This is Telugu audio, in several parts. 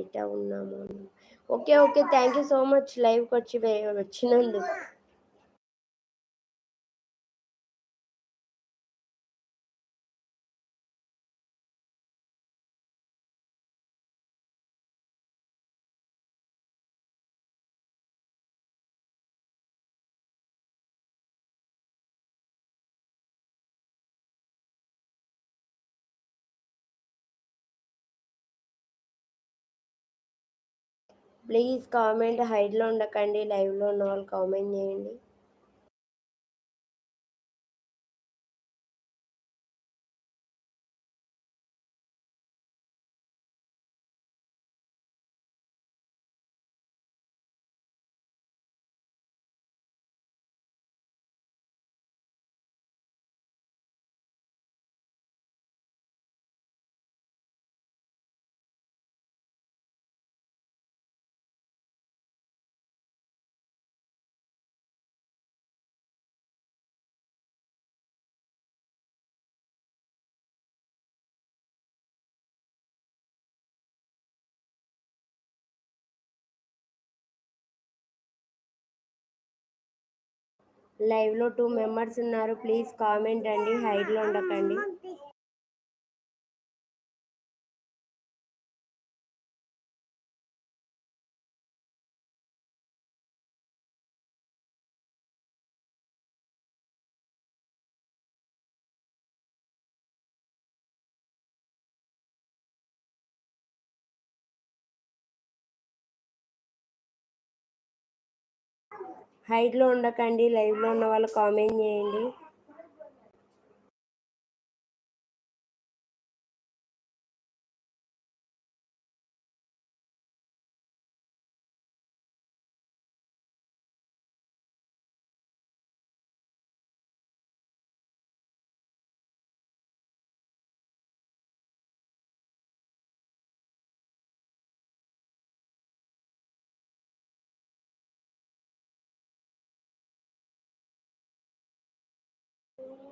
బయట ఉన్నాము. Okay. Okay. Thank you so much లైవ్‌కొచ్చి వచ్చినందుకు. ప్లీజ్ కామెంట్ హైడ్‌లో ఉండకండి. లైవ్‌లో ఉన్న వాళ్ళు కామెంట్ చేయండి. లైవ్‌లో 2 మెంబర్స్ ఉన్నారు. ప్లీజ్ కామెంట్ అండి. హైడ్‌లో ఉండకండి. హైడ్‌లో ఉండకండి. లైవ్‌లో ఉన్న వాళ్ళు కామెంట్ చేయండి.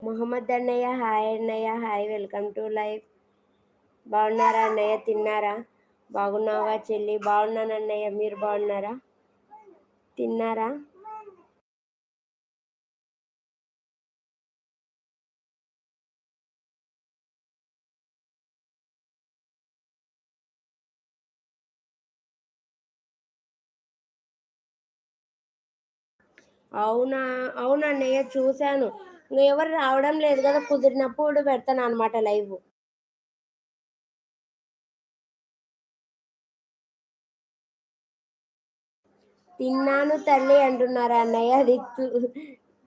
మొహమ్మద్ అన్నయ్య హాయ్ అన్నయ్య. Hi, welcome to live. బాగున్నారా అన్నయ్య? తిన్నారా? బాగున్నావా చెల్లి? బాగున్నాను అన్నయ్య. మీరు బాగున్నారా? తిన్నారా? అవునా? అవునా అన్నయ్య, చూశాను. ఎవరు రావడం లేదు కదా, కుదిరినప్పుడు పెడతాను అనమాట లైవ్. తిన్నాను తల్లి అంటున్నారా అన్నయ్య? అది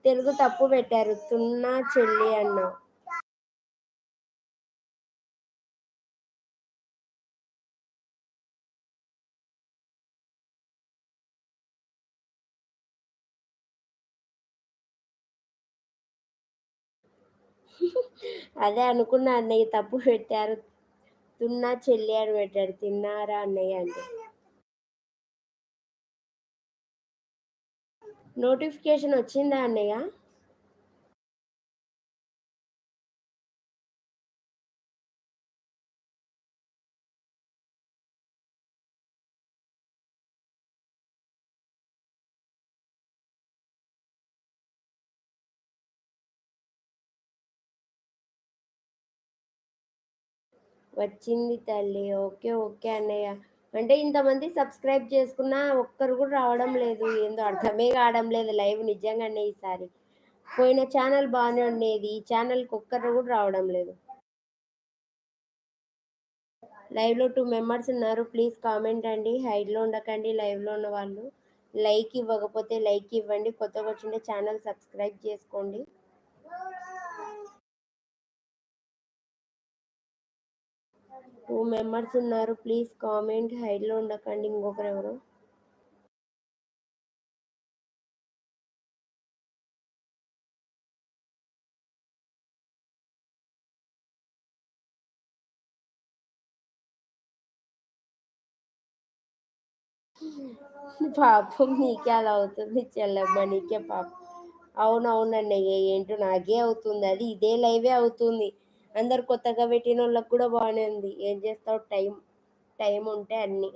తెలుగు తప్పు పెట్టారు. తున్నా చెల్లి అన్నావు. అదే అనుకున్నా అన్నయ్య, తప్పు పెట్టారు. తున్నా చెల్లి అని పెట్టాడు. తిన్నారా అన్నయ్య అంటే. నోటిఫికేషన్ వచ్చిందా అన్నయ్య? వచ్చింది తల్లి. ఓకే. ఓకే అన్నయ్య. అంటే ఇంతమంది సబ్స్క్రైబ్ చేసుకున్నా ఒక్కరు కూడా రావడం లేదు. ఏందో అర్థమే కావడం లేదు లైవ్ నిజంగానే ఈసారి. పోయిన ఛానల్ బాగానే ఉండేది. ఈ ఛానల్‌కి ఒక్కరు కూడా రావడం లేదు. లైవ్‌లో 2 మెంబర్స్ ఉన్నారు. ప్లీజ్ కామెంట్ అండి. హైడ్‌లో ఉండకండి లైవ్‌లో ఉన్న వాళ్ళు. లైక్ ఇవ్వకపోతే లైక్ ఇవ్వండి. కొత్తగా వచ్చింటే ఛానల్ సబ్స్క్రైబ్ చేసుకోండి. 2 మెంబర్స్ ఉన్నారు. Please comment. హైడ్‌లో ఉండకండి. ఇంకొకరెవరో. పాపం నీకే అలా అవుతుంది చెల్లెమ్మ. నీకే పాపం. అవునవునన్నయ్య. ఏంటో నాకే అవుతుంది. అది ఇదే లైవే అవుతుంది. అందరు కొత్తగా పెట్టినోళ్ళకి కూడా బానే ఉంది. ఏం చేస్తావు, టైం ఉంటే అన్నీ.